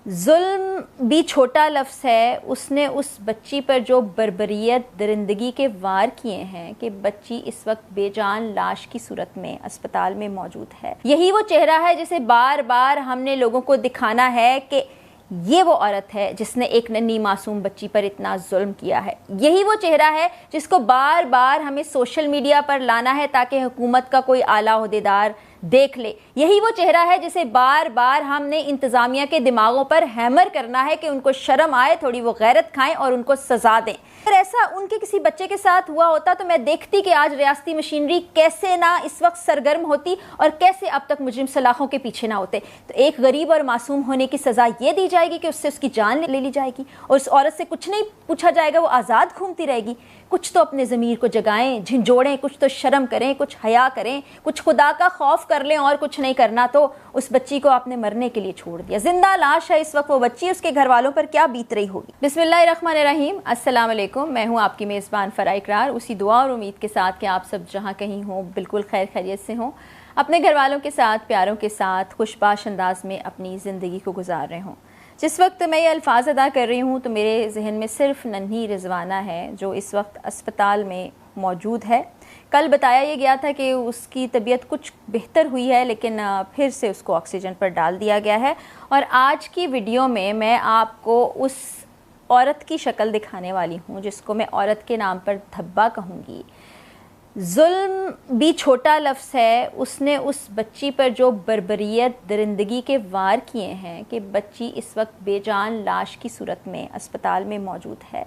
ظلم بھی چھوٹا لفظ ہے، اس نے اس بچی پر جو بربریت درندگی کے وار کیے ہیں کہ بچی اس وقت بے جان لاش کی صورت میں اسپتال میں موجود ہے۔ یہی وہ چہرہ ہے جسے بار بار ہم نے لوگوں کو دکھانا ہے کہ یہ وہ عورت ہے جس نے ایک ننھی معصوم بچی پر اتنا ظلم کیا ہے۔ یہی وہ چہرہ ہے جس کو بار بار ہمیں سوشل میڈیا پر لانا ہے تاکہ حکومت کا کوئی اعلیٰ عہدیدار دیکھ لے۔ یہی وہ چہرہ ہے جسے بار بار ہم نے انتظامیہ کے دماغوں پر ہیمر کرنا ہے کہ ان کو شرم آئے، تھوڑی وہ غیرت کھائیں اور ان کو سزا دیں۔ اگر ایسا ان کے کسی بچے کے ساتھ ہوا ہوتا تو میں دیکھتی کہ آج ریاستی مشینری کیسے نہ اس وقت سرگرم ہوتی اور کیسے اب تک مجرم سلاخوں کے پیچھے نہ ہوتے۔ تو ایک غریب اور معصوم ہونے کی سزا یہ دی جائے گی کہ اس سے اس کی جان لے لی جائے گی اور اس عورت سے کچھ نہیں پوچھا جائے گا، وہ آزاد گھومتی رہے گی۔ کچھ تو اپنے ضمیر کو جگائیں، جھنجھوڑیں، کچھ تو شرم کریں، کچھ حیا کریں، کچھ خدا کا خوف کر لیں، اور کچھ نہیں کرنا تو اس بچی کو آپ نے مرنے کے لیے چھوڑ دیا۔ زندہ لاش ہے اس وقت وہ بچی، اس کے گھر والوں پر کیا بیت رہی ہوگی۔ بسم اللہ الرحمن الرحیم، السلام علیکم، میں ہوں آپ کی میزبان فرح اقرار، اسی دعا اور امید کے ساتھ کہ آپ سب جہاں کہیں ہوں بالکل خیر خیریت سے ہوں، اپنے گھر والوں کے ساتھ، پیاروں کے ساتھ خوش باش انداز میں اپنی زندگی کو گزار رہے ہوں۔ جس وقت میں یہ الفاظ ادا کر رہی ہوں تو میرے ذہن میں صرف ننھی رضوانہ ہے جو اس وقت اسپتال میں موجود ہے۔ کل بتایا یہ گیا تھا کہ اس کی طبیعت کچھ بہتر ہوئی ہے، لیکن پھر سے اس کو آکسیجن پر ڈال دیا گیا ہے، اور آج کی ویڈیو میں آپ کو اس عورت کی شکل دکھانے والی ہوں جس کو میں عورت کے نام پر دھبا کہوں گی۔ ظلم بھی چھوٹا لفظ ہے، اس نے اس بچی پر جو بربریت درندگی کے وار کیے ہیں کہ بچی اس وقت بے جان لاش کی صورت میں اسپتال میں موجود ہے۔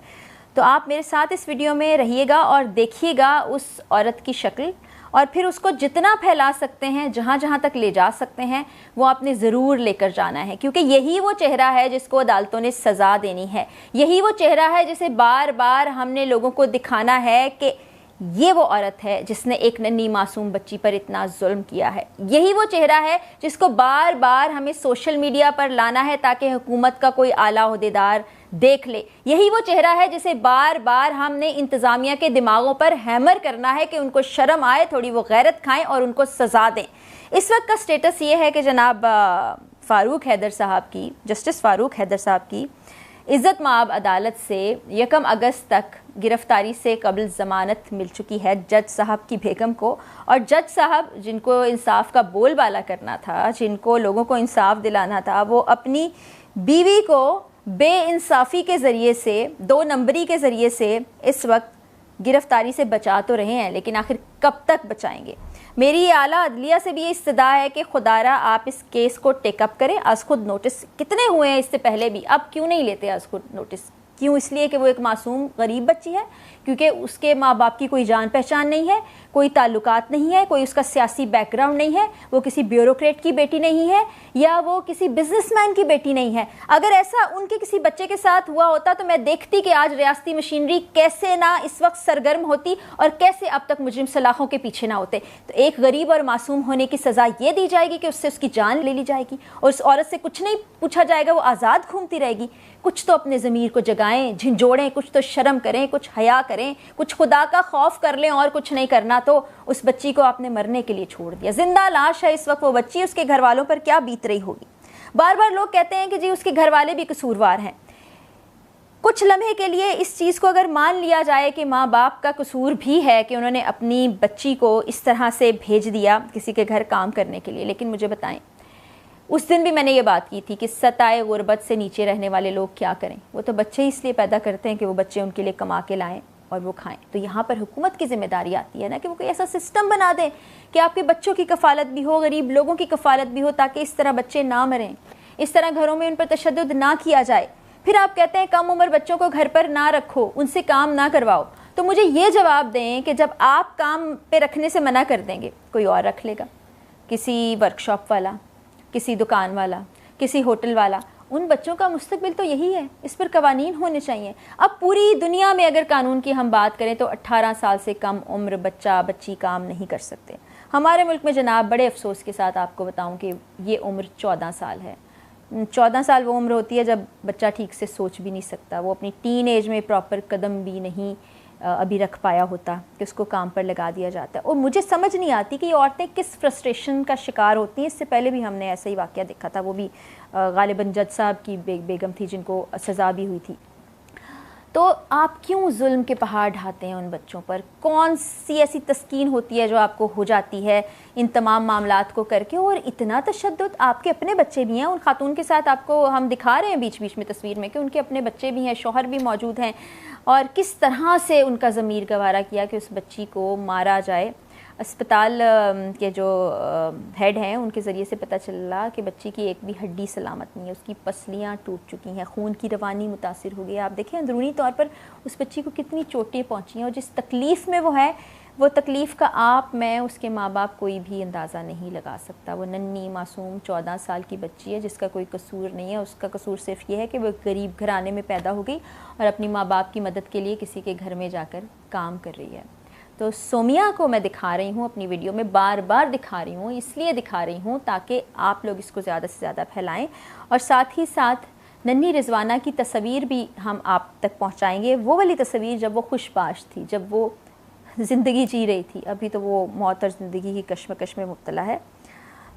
تو آپ میرے ساتھ اس ویڈیو میں رہیے گا اور دیکھیے گا اس عورت کی شکل، اور پھر اس کو جتنا پھیلا سکتے ہیں، جہاں جہاں تک لے جا سکتے ہیں، وہ آپ نے ضرور لے کر جانا ہے، کیونکہ یہی وہ چہرہ ہے جس کو عدالتوں نے سزا دینی ہے۔ یہی وہ چہرہ ہے جسے بار بار ہم نے لوگوں کو دکھانا ہے کہ یہ وہ عورت ہے جس نے ایک ننھی معصوم بچی پر اتنا ظلم کیا ہے۔ یہی وہ چہرہ ہے جس کو بار بار ہمیں سوشل میڈیا پر لانا ہے تاکہ حکومت کا کوئی اعلیٰ عہدیدار دیکھ لے۔ یہی وہ چہرہ ہے جسے بار بار ہم نے انتظامیہ کے دماغوں پر ہیمر کرنا ہے کہ ان کو شرم آئے، تھوڑی وہ غیرت کھائیں اور ان کو سزا دیں۔ اس وقت کا سٹیٹس یہ ہے کہ جناب فاروق حیدر صاحب کی، جسٹس فاروق حیدر صاحب کی عزت مآب عدالت سے 1 اگست تک گرفتاری سے قبل ضمانت مل چکی ہے جج صاحب کی بیگم کو، اور جج صاحب جن کو انصاف کا بول بالا کرنا تھا، جن کو لوگوں کو انصاف دلانا تھا، وہ اپنی بیوی کو بے انصافی کے ذریعے سے، 2 نمبری کے ذریعے سے اس وقت گرفتاری سے بچا تو رہے ہیں، لیکن آخر کب تک بچائیں گے۔ میری اعلیٰ عدلیہ سے بھی یہ استدعا ہے کہ خدارا آپ اس کیس کو ٹیک اپ کریں۔ از خود نوٹس کتنے ہوئے ہیں اس سے پہلے بھی، اب کیوں نہیں لیتے از خود نوٹس؟ کیوں؟ اس لیے کہ وہ ایک معصوم غریب بچی ہے، کیونکہ اس کے ماں باپ کی کوئی جان پہچان نہیں ہے، کوئی تعلقات نہیں ہے، کوئی اس کا سیاسی بیک گراؤنڈ نہیں ہے، وہ کسی بیوروکریٹ کی بیٹی نہیں ہے، یا وہ کسی بزنس مین کی بیٹی نہیں ہے۔ اگر ایسا ان کے کسی بچے کے ساتھ ہوا ہوتا تو میں دیکھتی کہ آج ریاستی مشینری کیسے نہ اس وقت سرگرم ہوتی اور کیسے اب تک مجرم سلاخوں کے پیچھے نہ ہوتے۔ تو ایک غریب اور معصوم ہونے کی سزا یہ دی جائے گی کہ اس سے اس کی جان لے لی جائے گی، اور اس عورت سے کچھ نہیں پوچھا جائے گا، وہ آزاد گھومتی رہے گی۔ کچھ تو اپنے ضمیر کو جگائیں، جھنجھوڑیں، کچھ تو شرم کریں، کچھ حیا کریں، کچھ خدا کا خوف کر لیں، اور کچھ نہیں کرنا تو اس بچی کو آپ نے مرنے کے لیے چھوڑ دیا۔ زندہ لاش ہے اس وقت وہ بچی، اس کے گھر والوں پر کیا بیت رہی ہوگی۔ بار بار لوگ کہتے ہیں کہ جی اس کے گھر والے بھی قصوروار ہیں۔ کچھ لمحے کے لیے اس چیز کو اگر مان لیا جائے کہ ماں باپ کا قصور بھی ہے کہ انہوں نے اپنی بچی کو اس طرح سے بھیج دیا کسی کے گھر کام کرنے کے لیے، لیکن مجھے بتائیں، اس دن بھی میں نے یہ بات کی تھی کہ ستائے غربت سے نیچے رہنے والے لوگ کیا کریں؟ وہ تو بچے اس لیے پیدا کرتے ہیں کہ وہ بچے ان کے لیے کما کے لائیں اور وہ کھائیں۔ تو یہاں پر حکومت کی ذمہ داری آتی ہے نا کہ وہ کوئی ایسا سسٹم بنا دیں کہ آپ کے بچوں کی کفالت بھی ہو، غریب لوگوں کی کفالت بھی ہو، تاکہ اس طرح بچے نہ مریں، اس طرح گھروں میں ان پر تشدد نہ کیا جائے۔ پھر آپ کہتے ہیں کم عمر بچوں کو گھر پر نہ رکھو، ان سے کام نہ کرواؤ۔ تو مجھے یہ جواب دیں کہ جب آپ کام پہ رکھنے سے منع کر دیں گے، کوئی اور رکھ لے گا، کسی ورک شاپ والا، کسی دکان والا، کسی ہوٹل والا۔ ان بچوں کا مستقبل تو یہی ہے، اس پر قوانین ہونے چاہیے۔ اب پوری دنیا میں اگر قانون کی ہم بات کریں تو 18 سال سے کم عمر بچہ بچی کام نہیں کر سکتے۔ ہمارے ملک میں جناب بڑے افسوس کے ساتھ آپ کو بتاؤں کہ یہ عمر 14 سال ہے۔ 14 سال وہ عمر ہوتی ہے جب بچہ ٹھیک سے سوچ بھی نہیں سکتا، وہ اپنی ٹین ایج میں پراپر قدم بھی نہیں ابھی رکھ پایا ہوتا کہ اس کو کام پر لگا دیا جاتا ہے. اور مجھے سمجھ نہیں آتی کہ یہ عورتیں کس فرسٹریشن کا شکار ہوتی ہیں. اس سے پہلے بھی ہم نے ایسا ہی واقعہ دیکھا تھا, وہ بھی غالباً جج صاحب کی بیگم تھی جن کو سزا بھی ہوئی تھی. تو آپ کیوں ظلم کے پہاڑ ڈھاتے ہیں ان بچوں پر؟ کون سی ایسی تسکین ہوتی ہے جو آپ کو ہو جاتی ہے ان تمام معاملات کو کر کے؟ اور اتنا تشدد, آپ کے اپنے بچے بھی ہیں ان خاتون کے ساتھ, آپ کو ہم دکھا رہے ہیں بیچ بیچ میں تصویر میں کہ ان کے اپنے بچے بھی ہیں, شوہر بھی موجود ہیں, اور کس طرح سے ان کا ضمیر گوارا کیا کہ اس بچی کو مارا جائے. اسپتال کے جو ہیڈ ہیں ان کے ذریعے سے پتہ چلا کہ بچی کی ایک بھی ہڈی سلامت نہیں ہے, اس کی پسلیاں ٹوٹ چکی ہیں, خون کی روانی متاثر ہو گئی ہے. آپ دیکھیں اندرونی طور پر اس بچی کو کتنی چوٹیں پہنچی ہیں, اور جس تکلیف میں وہ ہے وہ تکلیف کا آپ, میں, اس کے ماں باپ کوئی بھی اندازہ نہیں لگا سکتا. وہ ننھی معصوم 14 سال کی بچی ہے جس کا کوئی قصور نہیں ہے. اس کا قصور صرف یہ ہے کہ وہ غریب گھرانے میں پیدا ہو گئی اور اپنی ماں باپ کی مدد کے لیے کسی کے گھر میں جا کر کام کر رہی ہے. تو سومیا کو میں دکھا رہی ہوں اپنی ویڈیو میں, بار بار دکھا رہی ہوں, اس لیے دکھا رہی ہوں تاکہ آپ لوگ اس کو زیادہ سے زیادہ پھیلائیں, اور ساتھ ہی ساتھ ننھی رضوانہ کی تصویر بھی ہم آپ تک پہنچائیں گے. وہ والی تصویر جب وہ خوش باش تھی, جب وہ زندگی جی رہی تھی, ابھی تو وہ موت اور زندگی کی کشمکش میں مبتلا ہے.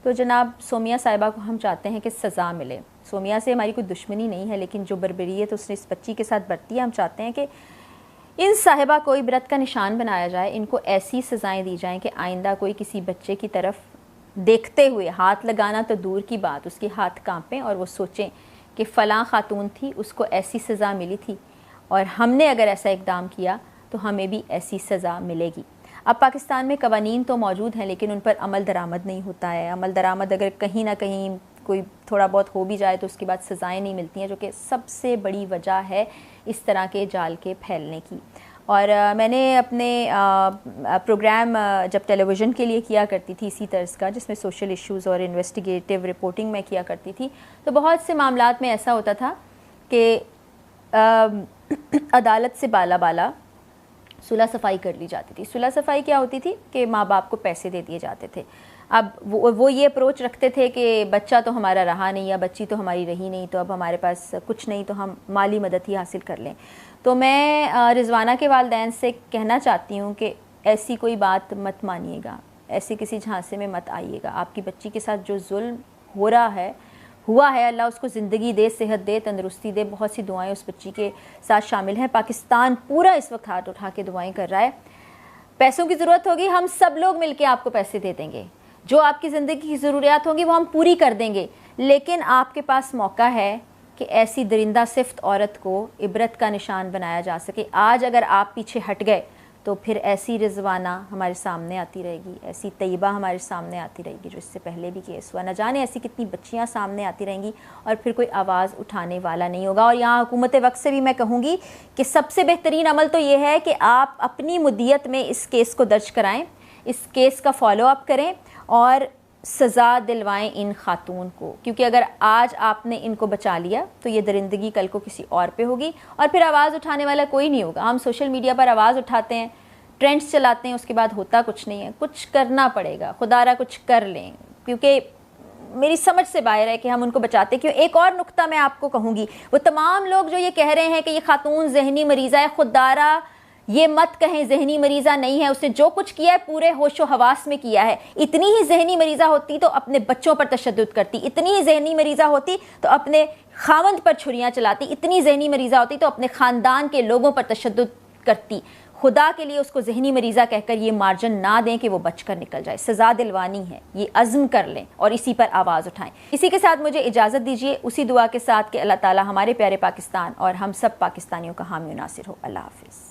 تو جناب سومیا صاحبہ کو ہم چاہتے ہیں کہ سزا ملے. سومیا سے ہماری کوئی دشمنی نہیں ہے, لیکن جو بربریت اس نے اس بچی کے ساتھ برتی ہے, ہم چاہتے ہیں کہ ان صاحبہ کو عبرت کا نشان بنایا جائے. ان کو ایسی سزائیں دی جائیں کہ آئندہ کوئی کسی بچے کی طرف دیکھتے ہوئے, ہاتھ لگانا تو دور کی بات, اس کے ہاتھ کانپیں اور وہ سوچیں کہ فلاں خاتون تھی, اس کو ایسی سزا ملی تھی, اور ہم نے اگر ایسا اقدام کیا تو ہمیں بھی ایسی سزا ملے گی. اب پاکستان میں قوانین تو موجود ہیں لیکن ان پر عمل درآمد نہیں ہوتا ہے. عمل درآمد اگر کہیں نہ کہیں کوئی تھوڑا بہت ہو بھی جائے تو اس کے بعد سزائیں نہیں ملتی ہیں, جو کہ سب سے بڑی وجہ ہے اس طرح کے جال کے پھیلنے کی. اور میں نے اپنے پروگرام جب ٹیلی ویژن کے لیے کیا کرتی تھی اسی طرز کا, جس میں سوشل ایشوز اور انویسٹیگیٹو رپورٹنگ میں کیا کرتی تھی, تو بہت سے معاملات میں ایسا ہوتا تھا کہ عدالت سے بالا بالا صلح صفائی کر لی جاتی تھی. صلح صفائی کیا ہوتی تھی کہ ماں باپ کو پیسے دے دیے جاتے تھے. اب وہ یہ اپروچ رکھتے تھے کہ بچہ تو ہمارا رہا نہیں یا بچی تو ہماری رہی نہیں, تو اب ہمارے پاس کچھ نہیں, تو ہم مالی مدد ہی حاصل کر لیں. تو میں رضوانہ کے والدین سے کہنا چاہتی ہوں کہ ایسی کوئی بات مت مانیے گا, ایسی کسی جھانسے میں مت آئیے گا. آپ کی بچی کے ساتھ جو ظلم ہوا ہے, اللہ اس کو زندگی دے, صحت دے, تندرستی دے. بہت سی دعائیں اس بچی کے ساتھ شامل ہیں. پاکستان پورا اس وقت ہاتھ اٹھا کے دعائیں کر رہا ہے. پیسوں کی ضرورت ہوگی, ہم سب لوگ مل کے آپ کو پیسے دے دیں گے. جو آپ کی زندگی کی ضروریات ہوں گی وہ ہم پوری کر دیں گے. لیکن آپ کے پاس موقع ہے کہ ایسی درندہ صفت عورت کو عبرت کا نشان بنایا جا سکے. آج اگر آپ پیچھے ہٹ گئے تو پھر ایسی رضوانہ ہمارے سامنے آتی رہے گی, ایسی طیبہ ہمارے سامنے آتی رہے گی جو اس سے پہلے بھی کیس ہوا. نہ جانے ایسی کتنی بچیاں سامنے آتی رہیں گی اور پھر کوئی آواز اٹھانے والا نہیں ہوگا. اور یہاں حکومت وقت سے بھی میں کہوں گی کہ سب سے بہترین عمل تو یہ ہے کہ آپ اپنی مدیت میں اس کیس کو درج کرائیں, اس کیس کا فالو اپ کریں اور سزا دلوائیں ان خاتون کو. کیونکہ اگر آج آپ نے ان کو بچا لیا تو یہ درندگی کل کو کسی اور پہ ہوگی, اور پھر آواز اٹھانے والا کوئی نہیں ہوگا. ہم سوشل میڈیا پر آواز اٹھاتے ہیں, ٹرینڈز چلاتے ہیں, اس کے بعد ہوتا کچھ نہیں ہے. کچھ کرنا پڑے گا, خدا را کچھ کر لیں, کیونکہ میری سمجھ سے باہر ہے کہ ہم ان کو بچاتے کیوں. ایک اور نقطہ میں آپ کو کہوں گی, وہ تمام لوگ جو یہ کہہ رہے ہیں کہ یہ خاتون ذہنی مریضہ ہے, خدا را یہ مت کہیں ذہنی مریضہ نہیں ہے. اس نے جو کچھ کیا ہے پورے ہوش و حواس میں کیا ہے. اتنی ہی ذہنی مریضہ ہوتی تو اپنے بچوں پر تشدد کرتی, اتنی ہی ذہنی مریضہ ہوتی تو اپنے خاوند پر چھریاں چلاتی, اتنی ذہنی مریضہ ہوتی تو اپنے خاندان کے لوگوں پر تشدد کرتی. خدا کے لیے اس کو ذہنی مریضہ کہہ کر یہ مارجن نہ دیں کہ وہ بچ کر نکل جائے. سزا دلوانی ہے, یہ عزم کر لیں اور اسی پر آواز اٹھائیں. اسی کے ساتھ مجھے اجازت دیجیے, اسی دعا کے ساتھ کہ اللہ تعالی ہمارے پیارے پاکستان اور ہم سب پاکستانیوں کا حامی و ناصر ہو. اللہ حافظ.